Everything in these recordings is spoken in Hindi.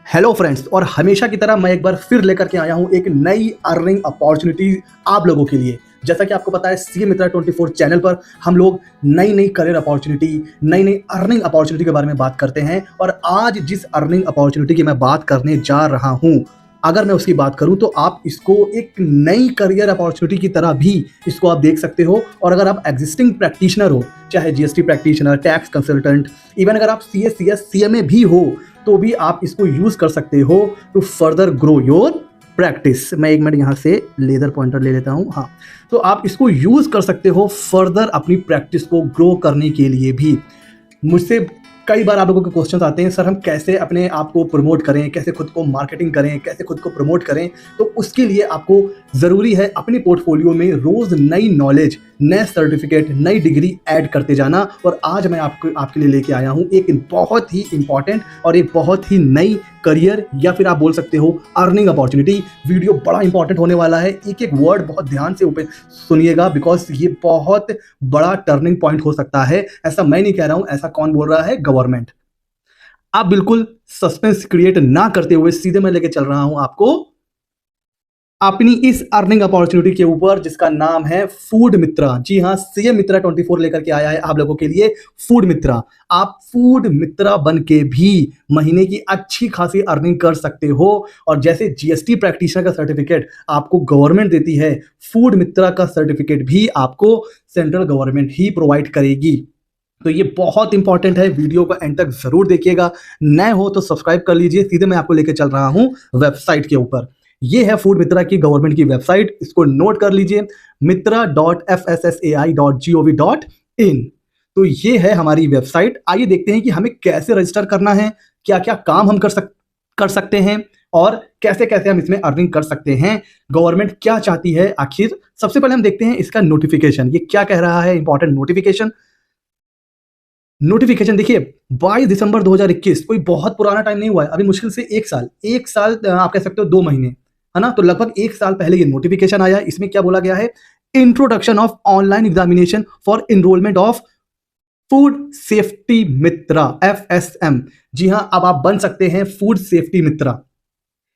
हेलो फ्रेंड्स, और हमेशा की तरह मैं एक बार फिर लेकर के आया हूं एक नई अर्निंग अपॉर्चुनिटी आप लोगों के लिए। जैसा कि आपको पता है, सीए मित्रा 24 चैनल पर हम लोग नई नई करियर अपॉर्चुनिटी, नई नई अर्निंग अपॉर्चुनिटी के बारे में बात करते हैं। और आज जिस अर्निंग अपॉर्चुनिटी की मैं बात करने जा रहा हूं, अगर मैं उसकी बात करूं तो आप इसको एक नई करियर अपॉर्चुनिटी की तरह भी इसको आप देख सकते हो। और अगर आप एग्जिस्टिंग प्रैक्टिशनर हो, चाहे GST practitioner, tax consultant, even अगर आप सीए, सीएस, सीएमए भी हो, तो भी आप इसको यूज कर सकते हो to further grow your practice. मैं एक मिनट यहाँ से लेजर पॉइंटर ले लेता हूँ। हाँ, तो आप इसको यूज कर सकते हो फर्दर अपनी प्रैक्टिस को ग्रो करने के लिए भी। मुझसे कई बार आप लोगों के क्वेश्चंस आते हैं, सर हम कैसे अपने आप को प्रमोट करें, कैसे खुद को मार्केटिंग करें, कैसे खुद को प्रमोट करें। तो उसके लिए आपको ज़रूरी है अपने पोर्टफोलियो में रोज़ नई नॉलेज, नए सर्टिफिकेट, नई डिग्री ऐड करते जाना। और आज मैं आपके लिए लेके आया हूँ एक बहुत ही इंपॉर्टेंट और एक बहुत ही नई करियर, या फिर आप बोल सकते हो अर्निंग अपॉर्चुनिटी। वीडियो बड़ा इंपॉर्टेंट होने वाला है, एक एक वर्ड बहुत ध्यान से ऊपर सुनिएगा, बिकॉज ये बहुत बड़ा टर्निंग पॉइंट हो सकता है। ऐसा मैं नहीं कह रहा हूं, ऐसा कौन बोल रहा है? गवर्नमेंट। आप बिल्कुल सस्पेंस क्रिएट ना करते हुए सीधे मैं लेके चल रहा हूं आपको अपनी इस अर्निंग अपॉर्चुनिटी के ऊपर, जिसका नाम है फूड मित्रा। जी हाँ, सीए मित्रा 24 लेकर के आया है आप लोगों के लिए फूड मित्रा। आप फूड मित्रा बन के भी महीने की अच्छी खासी अर्निंग कर सकते हो। और जैसे जीएसटी प्रैक्टिशनर का सर्टिफिकेट आपको गवर्नमेंट देती है, फूड मित्रा का सर्टिफिकेट भी आपको सेंट्रल गवर्नमेंट ही प्रोवाइड करेगी। तो ये बहुत इंपॉर्टेंट है, वीडियो को एंड तक जरूर देखिएगा। नए हो तो सब्सक्राइब कर लीजिए। सीधे मैं आपको लेके चल रहा हूं वेबसाइट के ऊपर। ये है फूड मित्रा की गवर्नमेंट की वेबसाइट, इसको नोट कर लीजिए, mitra.fssai.gov.in। तो ये है हमारी वेबसाइट। आइए देखते हैं कि हमें कैसे रजिस्टर करना है, क्या क्या काम हम कर सकते हैं, और कैसे कैसे हम इसमें अर्निंग कर सकते हैं, गवर्नमेंट क्या चाहती है आखिर। सबसे पहले हम देखते हैं इसका नोटिफिकेशन, ये क्या कह रहा है। इंपॉर्टेंट नोटिफिकेशन देखिए, 22 दिसंबर 2021, कोई बहुत पुराना टाइम नहीं हुआ है, अभी मुश्किल से एक साल आप कह सकते हो 2 महीने, है ना। तो लगभग एक साल पहले ये नोटिफिकेशन आया। इसमें क्या बोला गया है? Introduction of online examination for enrolment of food safety Mitra, FSM। जी हाँ, अब आप बन सकते हैं फूड सेफ्टी मित्रा।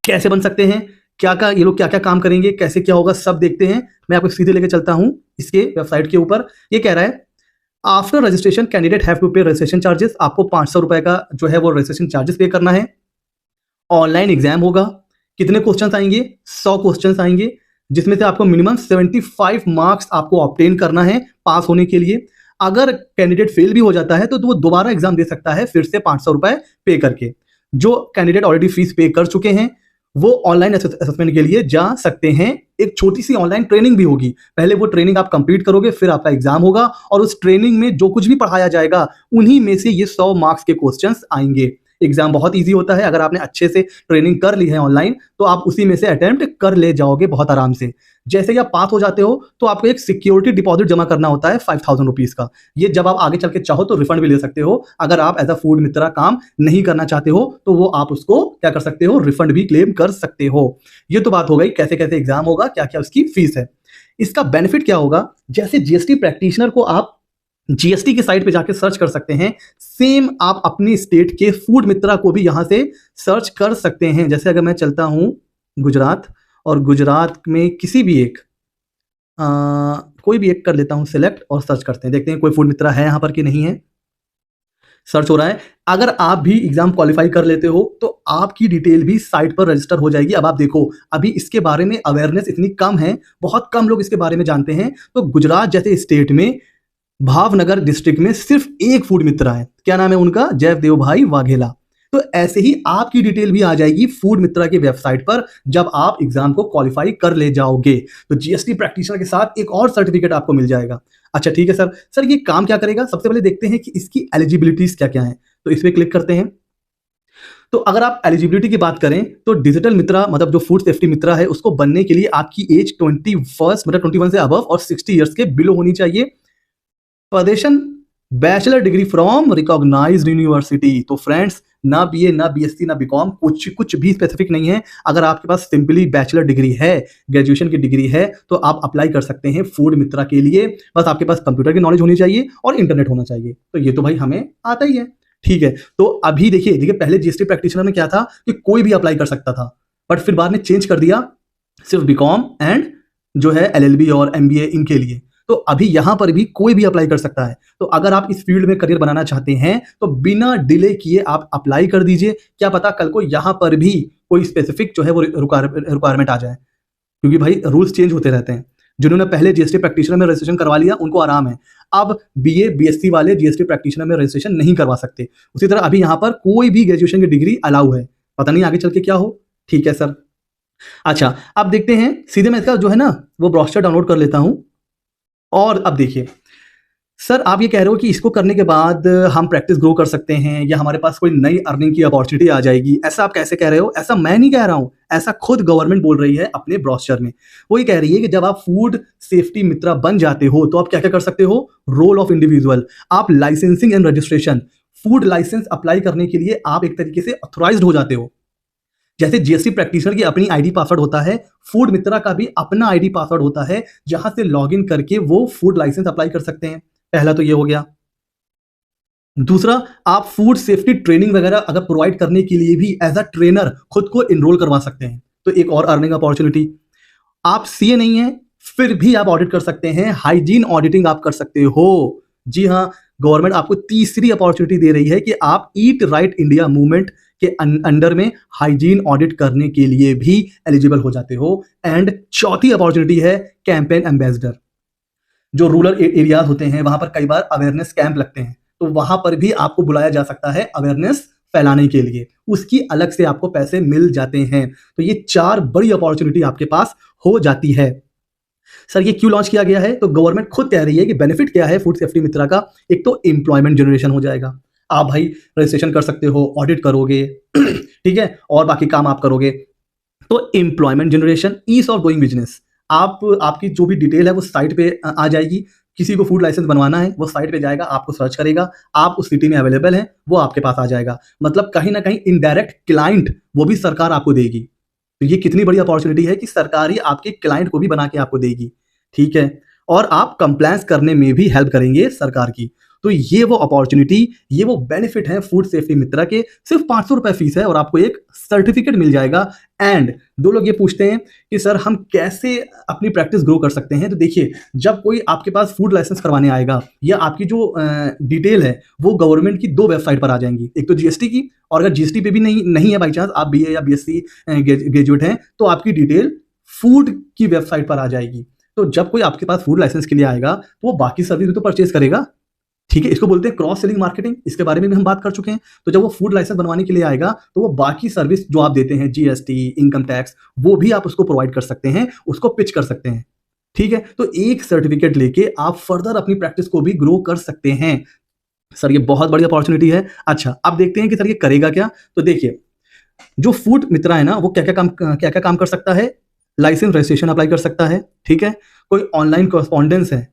कैसे बन सकते हैं, क्या क्या ये लोग क्या क्या काम करेंगे, कैसे क्या होगा, सब देखते हैं। मैं आपको सीधे लेके चलता हूं इसके वेबसाइट के ऊपर। ये कह रहा है, after registration candidate have to pay registration charges. आपको 500 रुपए का जो है वो रजिस्ट्रेशन चार्जेस पे करना है। ऑनलाइन एग्जाम होगा। कितने क्वेश्चंस आएंगे? 100 क्वेश्चंस आएंगे, जिसमें से आपको मिनिमम 75 मार्क्स आपको ऑब्टेन करना है पास होने के लिए। अगर कैंडिडेट फेल भी हो जाता है तो वो दोबारा एग्जाम दे सकता है, फिर से 500 रुपए पे करके। जो कैंडिडेट ऑलरेडी फीस पे कर चुके हैं वो ऑनलाइन असेसमेंट के लिए जा सकते हैं। एक छोटी सी ऑनलाइन ट्रेनिंग भी होगी, पहले वो ट्रेनिंग आप कंप्लीट करोगे, फिर आपका एग्जाम होगा, और उस ट्रेनिंग में जो कुछ भी पढ़ाया जाएगा उन्हीं में से ये 100 मार्क्स के क्वेश्चंस आएंगे। एग्जाम बहुत इजी होता है, अगर आपने अच्छे से ट्रेनिंग कर ली है ऑनलाइन तो आप उसी में से अटेम्प्ट कर ले जाओगे बहुत आराम से। जैसे ही आप पास हो जाते हो तो आपको एक सिक्योरिटी डिपॉजिट जमा करना होता है 5000 रुपीज का। ये जब आप आगे चल के चाहो तो रिफंड भी ले सकते हो। अगर आप एज अ फूड मित्रा काम नहीं करना चाहते हो तो वो आप उसको क्या कर सकते हो, रिफंड भी क्लेम कर सकते हो। ये तो बात हो गई कैसे कैसे एग्जाम होगा, क्या क्या उसकी फीस है। इसका बेनिफिट क्या होगा? जैसे जीएसटी प्रैक्टिशनर को आप जीएसटी की साइट पे जाके सर्च कर सकते हैं, सेम आप अपनी स्टेट के फूड मित्रा को भी यहां से सर्च कर सकते हैं। जैसे अगर मैं चलता हूं गुजरात, और गुजरात में किसी भी एक कोई भी एक कर लेता हूं सिलेक्ट, और सर्च करते हैं, देखते हैं कोई फूड मित्रा है यहां पर कि नहीं है। सर्च हो रहा है। अगर आप भी एग्जाम क्वालिफाई कर लेते हो तो आपकी डिटेल भी साइट पर रजिस्टर हो जाएगी। अब आप देखो, अभी इसके बारे में अवेयरनेस इतनी कम है, बहुत कम लोग इसके बारे में जानते हैं। तो गुजरात जैसे स्टेट में भावनगर डिस्ट्रिक्ट में सिर्फ एक फूड मित्रा है। क्या नाम है उनका? जयदेव भाई वाघेला। तो ऐसे ही आपकी डिटेल भी आ जाएगी फूड मित्रा की वेबसाइट पर जब आप एग्जाम को क्वालिफाई कर ले जाओगे। तो जीएसटी प्रैक्टिशनर के साथ एक और सर्टिफिकेट आपको मिल जाएगा। अच्छा ठीक है सर ये काम क्या करेगा? सबसे पहले देखते हैं कि इसकी एलिजिबिलिटीज क्या क्या है। तो इस पर क्लिक करते हैं। तो अगर आप एलिजिबिलिटी की बात करें तो डिजिटल मित्रा, मतलब जो फूड सेफ्टी मित्रा है, उसको बनने के लिए आपकी एज 21 मतलब 21 से अबव और 60 ईयर्स के बिलो होनी चाहिए। प्रदेशन bachelor degree from recognised university. तो फ्रेंड्स, ना बीए, ना बीएससी, ना बीकॉम, कुछ भी स्पेसिफिक नहीं है। अगर आपके पास सिंपली बैचलर डिग्री है, ग्रेजुएशन की डिग्री है, तो आप अप्लाई कर सकते हैं फूड मित्रा के लिए। बस आपके पास कंप्यूटर की नॉलेज होनी चाहिए और इंटरनेट होना चाहिए। तो ये तो भाई हमें आता ही है। ठीक है, तो अभी देखिए पहले जीएसटी प्रैक्टिशनर में क्या था कि कोई भी अप्लाई कर सकता था, बट फिर बाद में चेंज कर दिया सिर्फ बीकॉम एंड जो है एलएलबी और एमबीए इनके लिए। तो अभी यहां पर भी कोई भी अप्लाई कर सकता है। तो अगर आप इस फील्ड में करियर बनाना चाहते हैं तो बिना डिले किए आप अप्लाई कर दीजिए। क्या पता कल को यहां पर भी कोई स्पेसिफिक जो है वो रिक्वायरमेंट आ जाए, क्योंकि भाई रूल्स चेंज होते रहते हैं। जिन्होंने पहले जीएसटी प्रैक्टिशनर में रजिस्ट्रेशन करवा लिया उनको आराम है। अब बीए बीएससी वाले जीएसटी प्रैक्टिशनर में रजिस्ट्रेशन नहीं करवा सकते। उसी तरह अभी यहां पर कोई भी ग्रेजुएशन की डिग्री अलाउ है, पता नहीं आगे चल के क्या हो। ठीक है सर, अच्छा अब देखते हैं सीधे मैं इसका जो है ना वो ब्रोशर डाउनलोड कर लेता हूं। और अब देखिए सर, आप ये कह रहे हो कि इसको करने के बाद हम प्रैक्टिस ग्रो कर सकते हैं या हमारे पास कोई नई अर्निंग की अपॉर्चुनिटी आ जाएगी, ऐसा आप कैसे कह रहे हो? ऐसा मैं नहीं कह रहा हूं, ऐसा खुद गवर्नमेंट बोल रही है अपने ब्रोशर में। वो ये कह रही है कि जब आप फूड सेफ्टी मित्रा बन जाते हो तो आप क्या क्या कर सकते हो। रोल ऑफ इंडिविजुअल, आप licensing and registration, food licence apply करने के लिए आप एक तरीके से ऑथोराइज्ड हो जाते हो। जैसे जीएसटी प्रैक्टिशनर की अपनी आईडी पासवर्ड होता है, फूड मित्रा का भी अपना आईडी पासवर्ड होता है, जहां से लॉगिन करके वो फूड लाइसेंस अप्लाई कर सकते हैं। पहला तो ये हो गया। दूसरा, आप फूड सेफ्टी ट्रेनिंग वगैरह अगर प्रोवाइड करने के लिए भी एज अ ट्रेनर खुद को इनरोल करवा सकते हैं, तो एक और अर्निंग अपॉर्चुनिटी। आप सीए नहीं है फिर भी आप ऑडिट कर सकते हैं, हाइजीन ऑडिटिंग आप कर सकते हो। जी हाँ, गवर्नमेंट आपको तीसरी अपॉर्चुनिटी दे रही है कि आप ईट राइट इंडिया मूवमेंट के अंडर में हाइजीन ऑडिट करने के लिए भी एलिजिबल हो जाते हो। एंड चौथी अपॉर्चुनिटी है कैंपेन एम्बेसडर। जो रूरल एरियाज होते हैं वहां पर कई बार अवेयरनेस कैंप लगते हैं, तो वहां पर भी आपको बुलाया जा सकता है अवेयरनेस फैलाने के लिए, उसकी अलग से आपको पैसे मिल जाते हैं। तो ये 4 बड़ी अपॉर्चुनिटी आपके पास हो जाती है। सर ये क्यों लॉन्च किया गया है? तो गवर्नमेंट खुद कह रही है कि बेनिफिट क्या है फूड सेफ्टी मित्रा का। एक तो एम्प्लॉयमेंट जनरेशन हो जाएगा, आप भाई रजिस्ट्रेशन कर सकते हो, ऑडिट करोगे ठीक है, और बाकी काम आप करोगे। तो employment generation, ease of doing business, आप आपकी जो भी डिटेल है वो साइट पे आ जाएगी। किसी को फूड लाइसेंस बनवाना है वो साइट पे जाएगा, आपको सर्च करेगा, आप उस सिटी में अवेलेबल हैं, वो आपके पास आ जाएगा। मतलब कहीं ना कहीं इनडायरेक्ट क्लाइंट वो भी सरकार आपको देगी। तो ये कितनी बड़ी अपॉर्चुनिटी है कि सरकार ही आपके क्लाइंट को भी बना के आपको देगी। ठीक है, और आप कंप्लायंस करने में भी हेल्प करेंगे सरकार की। तो ये वो अपॉर्चुनिटी, ये वो बेनिफिट है फूड सेफ्टी मित्रा के। सिर्फ 500 रुपए फीस है और आपको एक सर्टिफिकेट मिल जाएगा। एंड दो लोग ये पूछते हैं कि सर हम कैसे अपनी प्रैक्टिस ग्रो कर सकते हैं। तो देखिए, जब कोई आपके पास फूड लाइसेंस करवाने आएगा या आपकी जो डिटेल है वो गवर्नमेंट की 2 वेबसाइट पर आ जाएंगी, एक तो जीएसटी की, और अगर जीएसटी पे भी नहीं है बाई चांस आप बीए या बीएससी ग्रेजुएट हैं तो आपकी डिटेल फूड की वेबसाइट पर आ जाएगी। तो जब कोई आपके पास फूड लाइसेंस के लिए आएगा तो वो बाकी सर्विस भी तो परचेज करेगा। ठीक है, इसको बोलते हैं क्रॉस सेलिंग मार्केटिंग, इसके बारे में भी हम बात कर चुके हैं। तो जब वो फूड लाइसेंस बनवाने के लिए आएगा तो वो बाकी सर्विस जो आप देते हैं, जीएसटी, इनकम टैक्स, वो भी आप उसको प्रोवाइड कर सकते हैं, उसको पिच कर सकते हैं। ठीक है, तो एक सर्टिफिकेट लेके आप फर्दर अपनी प्रैक्टिस को भी ग्रो कर सकते हैं। सर ये बहुत बड़ी अपॉर्चुनिटी है। अच्छा, अब देखते हैं कि सर ये करेगा क्या। तो देखिए, जो फूड मित्रा है ना वो क्या क्या काम कर सकता है। लाइसेंस रजिस्ट्रेशन अप्लाई कर सकता है। ठीक है, कोई ऑनलाइन कॉरेस्पॉन्डेंस है।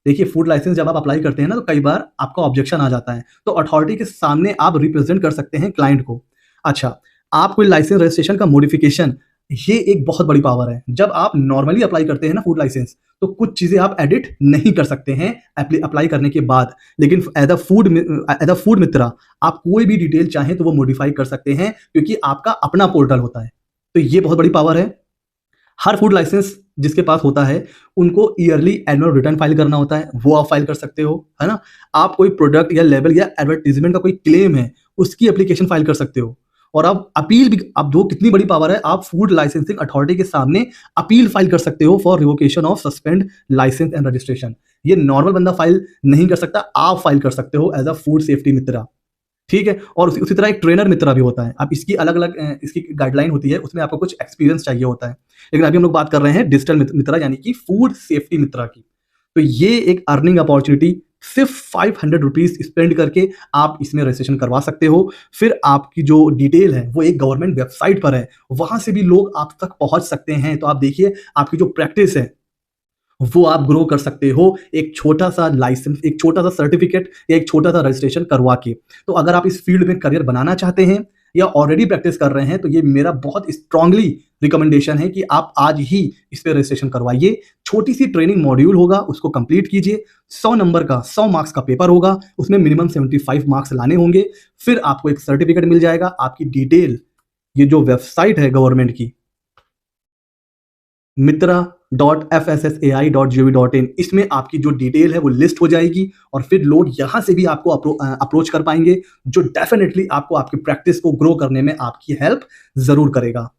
देखिए, फूड लाइसेंस जब आप अप्लाई करते हैं ना तो कई बार आपका ऑब्जेक्शन आ जाता है, तो अथॉरिटी के सामने आप रिप्रेजेंट कर सकते हैं क्लाइंट को। अच्छा, आप कोई लाइसेंस रजिस्ट्रेशन का मॉडिफिकेशन, ये एक बहुत बड़ी पावर है। जब आप नॉर्मली अप्लाई करते हैं ना फूड लाइसेंस, तो कुछ चीजें आप एडिट नहीं कर सकते हैं अप्लाई करने के बाद, लेकिन एज अ फूड मित्रा आप कोई भी डिटेल चाहें तो वो मॉडिफाई कर सकते हैं, क्योंकि आपका अपना पोर्टल होता है। तो ये बहुत बड़ी पावर है। हर फूड लाइसेंस जिसके पास होता है उनको ईयरली एनुअल रिटर्न फाइल करना होता है, वो आप फाइल कर सकते हो, है ना। आप कोई प्रोडक्ट या लेबल या एडवर्टीजमेंट का कोई क्लेम है उसकी एप्लीकेशन फाइल कर सकते हो। और आप अपील भी, आप दो कितनी बड़ी पावर है, आप फूड लाइसेंसिंग अथॉरिटी के सामने अपील फाइल कर सकते हो for revocation of suspend licence and registration. ये नॉर्मल बंदा फाइल नहीं कर सकता, आप फाइल कर सकते हो as a food safety Mitra. ठीक है, और उसी तरह एक ट्रेनर मित्रा भी होता है। अब इसकी अलग अलग इसकी गाइडलाइन होती है, उसमें आपको कुछ एक्सपीरियंस चाहिए होता है। लेकिन अभी हम लोग बात कर रहे हैं डिजिटल मित्रा यानी कि फूड सेफ्टी मित्रा की। तो ये एक अर्निंग अपॉर्चुनिटी, सिर्फ 500 रुपीज स्पेंड करके आप इसमें रजिस्ट्रेशन करवा सकते हो। फिर आपकी जो डिटेल है वो एक गवर्नमेंट वेबसाइट पर है, वहां से भी लोग आप तक पहुंच सकते हैं। तो आप देखिए, आपकी जो प्रैक्टिस है वो आप ग्रो कर सकते हो एक छोटा सा लाइसेंस, एक छोटा सा सर्टिफिकेट या एक छोटा सा रजिस्ट्रेशन करवा के। तो अगर आप इस फील्ड में करियर बनाना चाहते हैं या ऑलरेडी प्रैक्टिस कर रहे हैं तो ये मेरा बहुत स्ट्रांगली रिकमेंडेशन है कि आप आज ही इस पे रजिस्ट्रेशन करवाइए। छोटी सी ट्रेनिंग मॉड्यूल होगा, उसको कंप्लीट कीजिए। 100 नंबर का 100 मार्क्स का पेपर होगा, उसमें मिनिमम 75 मार्क्स लाने होंगे। फिर आपको एक सर्टिफिकेट मिल जाएगा। आपकी डिटेल, ये जो वेबसाइट है गवर्नमेंट की, mitra.fssai.gov.in, इसमें आपकी जो डिटेल है वो लिस्ट हो जाएगी और फिर लोग यहां से भी आपको अप्रोच कर पाएंगे, जो डेफिनेटली आपको आपकी प्रैक्टिस को ग्रो करने में आपकी हेल्प जरूर करेगा।